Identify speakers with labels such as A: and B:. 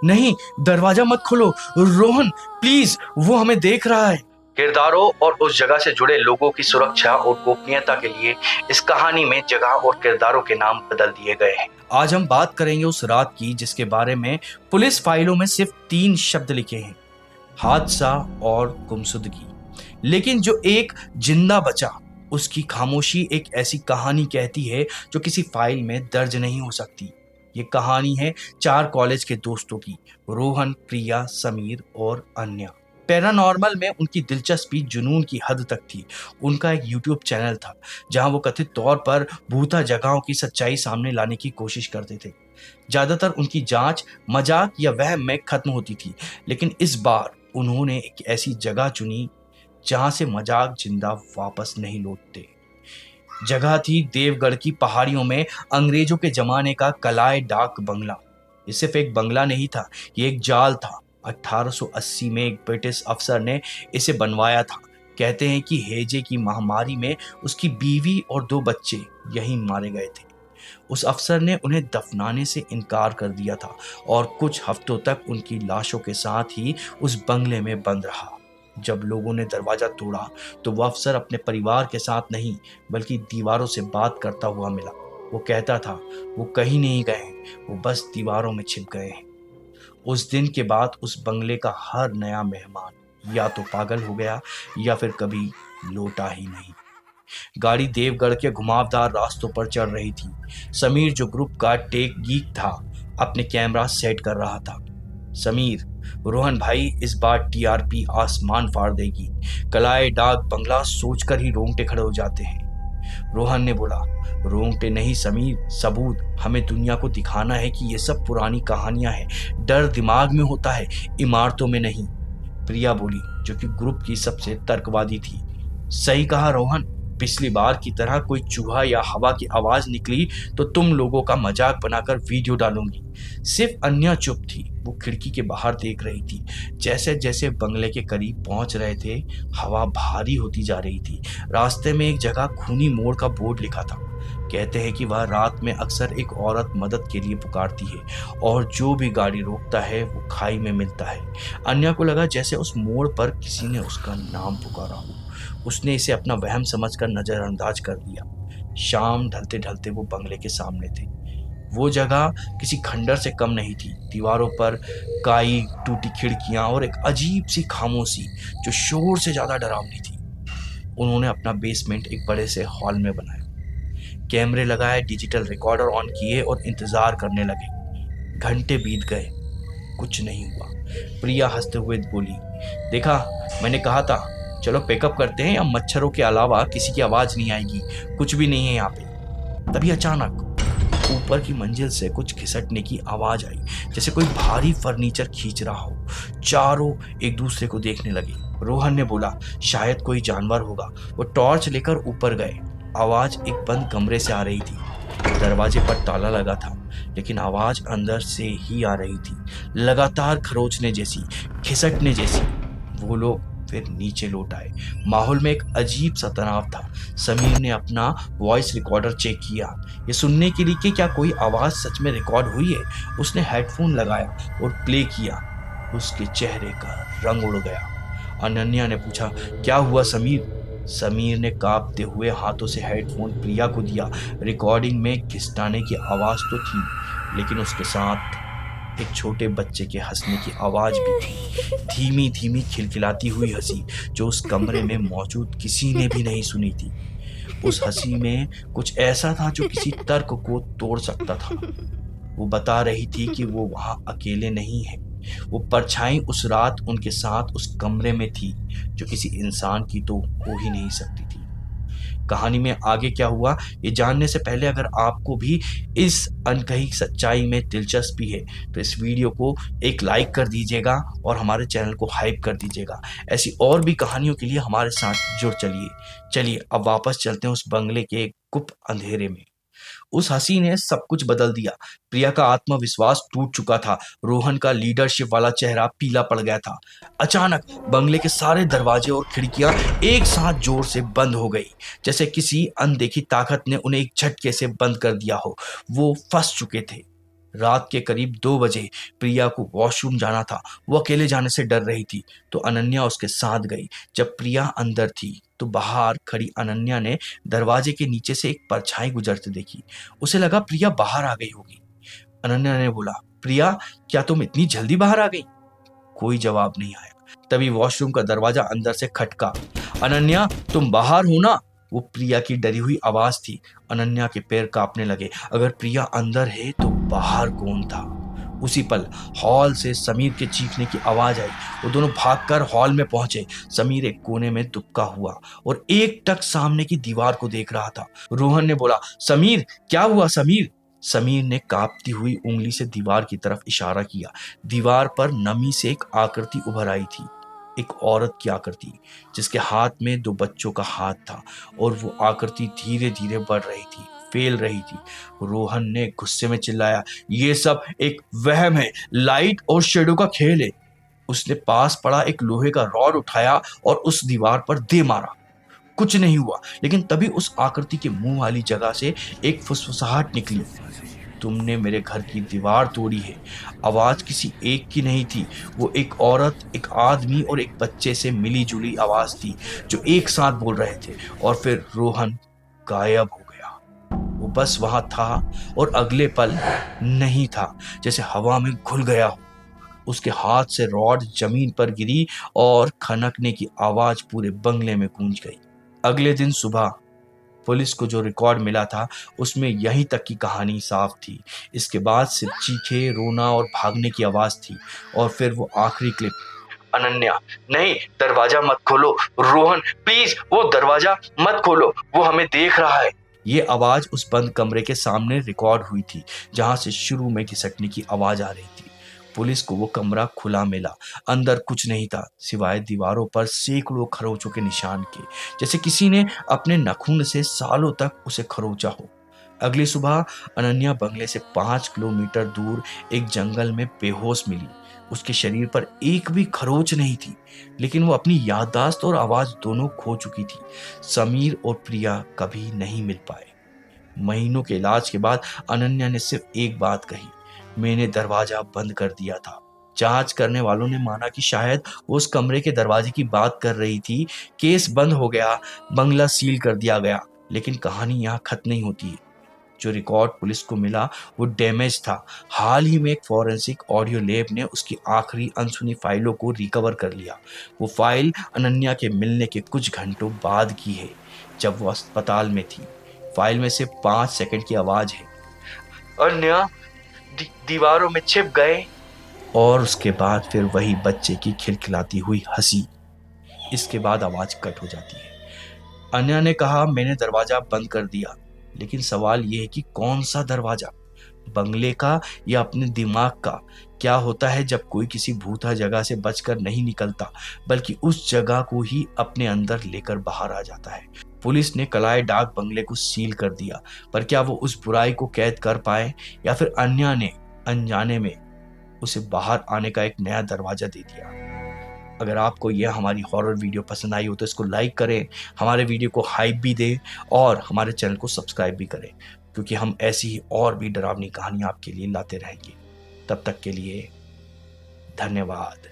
A: नहीं, दरवाजा मत खोलो रोहन, प्लीज, वो हमें देख रहा है। किरदारों और उस जगह से जुड़े लोगों की सुरक्षा और गोपनीयता के लिए इस कहानी में जगह और किरदारों के नाम बदल दिए गए हैं। आज हम बात करेंगे उस रात की जिसके बारे में पुलिस फाइलों में सिर्फ 3 शब्द लिखे हैं, हादसा और गुमशुदगी। लेकिन जो एक जिंदा बचा, उसकी खामोशी एक ऐसी कहानी कहती है जो किसी फाइल में दर्ज नहीं हो सकती। ये कहानी है 4 कॉलेज के दोस्तों की, रोहन, प्रिया, समीर और अन्या। पैरानॉर्मल में उनकी दिलचस्पी जुनून की हद तक थी। उनका एक यूट्यूब चैनल था जहां वो कथित तौर पर भूता जगहों की सच्चाई सामने लाने की कोशिश करते थे। ज्यादातर उनकी जांच मजाक या वहम में खत्म होती थी, लेकिन इस बार उन्होंने एक ऐसी जगह चुनी जहां से मजाक जिंदा वापस नहीं लौटते। जगह थी देवगढ़ की पहाड़ियों में अंग्रेजों के जमाने का कलाए डाक बंगला। ये सिर्फ एक बंगला नहीं था, ये एक जाल था। 1880 में एक ब्रिटिश अफसर ने इसे बनवाया था। कहते हैं कि हेजे की महामारी में उसकी बीवी और 2 बच्चे यहीं मारे गए थे। उस अफसर ने उन्हें दफनाने से इनकार कर दिया था और कुछ हफ्तों तक उनकी लाशों के साथ ही उस बंगले में बंद रहा। जब लोगों ने दरवाजा तोड़ा तो वह अफसर अपने परिवार के साथ नहीं बल्कि दीवारों से बात करता हुआ मिला। वो कहता था वो कहीं नहीं गए हैं, वो बस दीवारों में छिप गए हैं। उस दिन के बाद उस बंगले का हर नया मेहमान या तो पागल हो गया या फिर कभी लौटा ही नहीं। गाड़ी देवगढ़ के घुमावदार रास्तों पर चल रही थी। समीर, जो ग्रुप का टेक गीक था, अपने कैमरा सेट कर रहा था। समीर, रोहन भाई, इस बार टीआरपी आसमान फाड़ देगी। कलाए डाक बंगला सोचकर ही रोंगटे खड़े हो जाते हैं। रोहन ने बोला, रोंगटे नहीं समीर, सबूत। हमें दुनिया को दिखाना है कि ये सब पुरानी कहानियां हैं। डर दिमाग में होता है, इमारतों में नहीं। प्रिया बोली, जो कि ग्रुप की सबसे तर्कवादी थी। सही कहा रोहन, पिछली बार की तरह कोई चूहा या हवा की आवाज निकली तो तुम लोगों का मजाक बनाकर वीडियो डालूंगी। सिर्फ अन्या चुप थी। वो खिड़की के बाहर देख रही थी। जैसे जैसे बंगले के करीब पहुंच रहे थे, हवा भारी होती जा रही थी। रास्ते में एक जगह खूनी मोड़ का बोर्ड लिखा था। कहते हैं कि वह रात में अक्सर एक औरत मदद के लिए पुकारती है और जो भी गाड़ी रोकता है वो खाई में मिलता है। अन्या को लगा जैसे उस मोड़ पर किसी ने उसका नाम पुकारा हो। उसने इसे अपना वहम समझकर नजरअंदाज कर दिया। शाम ढलते ढलते वो बंगले के सामने थे। वो जगह किसी खंडर से कम नहीं थी। दीवारों पर काई, टूटी खिड़कियां और एक अजीब सी खामोशी जो शोर से ज्यादा डरावनी थी। उन्होंने अपना बेसमेंट एक बड़े से हॉल में बनाया। कैमरे लगाए, डिजिटल रिकॉर्डर ऑन किए और इंतजार करने लगे। घंटे बीत गए, कुछ नहीं हुआ। प्रिया हंसते हुए बोली, देखा, मैंने कहा था, चलो पैकअप करते हैं, अब मच्छरों के अलावा किसी की आवाज नहीं आएगी, कुछ भी नहीं है यहाँ पे। तभी अचानक ऊपर की मंजिल से कुछ खिसकने की आवाज आई, जैसे कोई भारी फर्नीचर खींच रहा हो। चारों एक दूसरे को देखने लगे। रोहन ने बोला, शायद कोई जानवर होगा। वो टॉर्च लेकर ऊपर गए। आवाज एक बंद कमरे से आ रही थी। दरवाजे पर ताला लगा था, लेकिन आवाज अंदर से ही आ रही थी, लगातार खरोचने जैसी, खिसकने जैसी। वो लोग फिर नीचे लौट आए। माहौल में एक अजीब सा तनाव था। समीर ने अपना वॉइस रिकॉर्डर चेक किया, ये सुनने के लिए कि क्या कोई आवाज सच में रिकॉर्ड हुई है। उसने हेडफोन लगाया और प्ले किया। उसके चेहरे का रंग उड़ गया। अनन्या ने पूछा, क्या हुआ समीर? समीर ने कांपते हुए हाथों से हेडफोन प्रिया को दिया। रिकॉर्डिंग में घिसटाने की आवाज तो थी, लेकिन उसके साथ एक छोटे बच्चे के हंसने की आवाज भी थी। धीमी धीमी खिलखिलाती हुई हंसी जो उस कमरे में मौजूद किसी ने भी नहीं सुनी थी। उस हंसी में कुछ ऐसा था जो किसी तर्क को तोड़ सकता था। वो बता रही थी कि वो वहां अकेले नहीं है। वो परछाई उस रात उनके साथ उस कमरे में थी, जो किसी इंसान की तो हो ही नहीं सकती थी। कहानी में आगे क्या हुआ ये जानने से पहले अगर आपको भी इस अनकही सच्चाई में दिलचस्पी है तो इस वीडियो को एक लाइक कर दीजिएगा और हमारे चैनल को हाइप कर दीजिएगा। ऐसी और भी कहानियों के लिए हमारे साथ जुड़ चलिए अब वापस चलते हैं उस बंगले के गुप्त अंधेरे में। उस हंसी ने सब कुछ बदल दिया। प्रिया का आत्मविश्वास टूट चुका था। रोहन का लीडरशिप वाला चेहरा पीला पड़ गया था। अचानक बंगले के सारे दरवाजे और खिड़कियां एक साथ जोर से बंद हो गई, जैसे किसी अनदेखी ताकत ने उन्हें एक झटके से बंद कर दिया हो। वो फंस चुके थे। रात के करीब 2 बजे प्रिया को वॉशरूम जाना था। वो अकेले जाने से डर रही थी, तो अनन्या उसके साथ गई। जब प्रिया अंदर थी तो बाहर खड़ी अनन्या ने दरवाजे के नीचे से एक परछाई गुजरते देखी। उसे लगा प्रिया बाहर आ गई होगी। अनन्या ने बोला, प्रिया, क्या तुम इतनी जल्दी बाहर आ गई? कोई जवाब नहीं आया। तभी वॉशरूम का दरवाजा अंदर से खटका। अनन्या, तुम बाहर हो ना? वो प्रिया की डरी हुई आवाज थी। अनन्या के पैर कांपने लगे। अगर प्रिया अंदर है तो बाहर कौन था? उसी पल हॉल से समीर के चीखने की आवाज आई। वो दोनों भागकर हॉल में पहुंचे। समीर एक कोने में दुबका हुआ और एक टक सामने की दीवार को देख रहा था। रोहन ने बोला, समीर, क्या हुआ समीर? समीर ने कांपती हुई उंगली से दीवार की तरफ इशारा किया। दीवार पर नमी से एक आकृति उभर आई थी, एक औरत की आकृति, जिसके हाथ में 2 बच्चों का हाथ था और वो आकृति धीरे धीरे बढ़ रही थी, फैल रही थी। रोहन ने गुस्से में चिल्लाया, ये सब एक वहम है, लाइट और शेडो का खेल है। उसने पास पड़ा एक लोहे का रॉड उठाया और उस दीवार पर दे मारा। कुछ नहीं हुआ, लेकिन तभी उस आकृति के मुंह वाली जगह से एक फुसफुसाहट निकली। तुमने मेरे घर की दीवार तोड़ी है। आवाज किसी एक की नहीं थी। वो एक औरत, एक आदमी और एक बच्चे से मिली जुली आवाज थी, जो एक साथ बोल रहे थे। और फिर रोहन गायब हो गया। वो बस वहां था और अगले पल नहीं था, जैसे हवा में घुल गया हो। उसके हाथ से रॉड जमीन पर गिरी और खनकने की आवाज पूरे बंगले में गूंज गई। अगले दिन सुबह पुलिस को जो रिकॉर्ड मिला था उसमें यहीं तक की कहानी साफ थी। इसके बाद सिर्फ चीखे, रोना और भागने की आवाज थी। और फिर वो आखिरी क्लिप, अनन्या, नहीं, दरवाजा मत खोलो, रोहन प्लीज, वो दरवाजा मत खोलो, वो हमें देख रहा है। ये आवाज उस बंद कमरे के सामने रिकॉर्ड हुई थी, जहां से शुरू में घिसटने की आवाज आ रही थी। पुलिस को वो कमरा खुला मिला। अंदर कुछ नहीं था सिवाय दीवारों पर सैकड़ों खरोचों के निशान के, जैसे किसी ने अपने नाखून से सालों तक उसे खरोचा हो। अगली सुबह अनन्या बंगले से 5 किलोमीटर दूर एक जंगल में बेहोश मिली। उसके शरीर पर एक भी खरोच नहीं थी, लेकिन वो अपनी याददाश्त और आवाज दोनों खो चुकी थी। समीर और प्रिया कभी नहीं मिल पाए। महीनों के इलाज के बाद अनन्या ने सिर्फ एक बात कही, मैंने दरवाजा बंद कर दिया था। जांच करने वालों ने माना कि शायद वो उस कमरे के दरवाजे की बात कर रही थी। केस बंद हो गया, बंगला सील कर दिया गया, लेकिन कहानी यहाँ खत्म नहीं होती है। जो रिकॉर्ड पुलिस को मिला वो डैमेज था। हाल ही में एक फॉरेंसिक ऑडियो लैब ने उसकी आखिरी अनसुनी फाइलों को रिकवर कर लिया। वो फाइल अनन्या के मिलने के कुछ घंटों बाद की है, जब वो अस्पताल में थी। फाइल में से 5 सेकंड की आवाज है, अनन्या दीवारों में छिप गए। और उसके बाद फिर वही बच्चे की खिलखिलाती हुई हंसी। इसके बाद आवाज कट हो जाती है। अन्या ने कहा, मैंने दरवाजा बंद कर दिया, लेकिन सवाल यह है कि कौन सा दरवाजा, बंगले का या अपने दिमाग का? क्या होता है जब कोई किसी भूता जगह से बचकर नहीं निकलता, बल्कि उस जगह को ही अपने अंदर लेकर बाहर आ जाता है? पुलिस ने कलाए डाक बंगले को सील कर दिया, पर क्या वो उस बुराई को कैद कर पाए, या फिर अन्या ने अनजाने में उसे बाहर आने का एक नया दरवाजा दे दिया? अगर आपको यह हमारी हॉरर वीडियो पसंद आई हो तो इसको लाइक करें, हमारे वीडियो को हाइप भी दें और हमारे चैनल को सब्सक्राइब भी करें, क्योंकि हम ऐसी ही और भी डरावनी कहानियां आपके लिए लाते रहेंगे। तब तक के लिए धन्यवाद।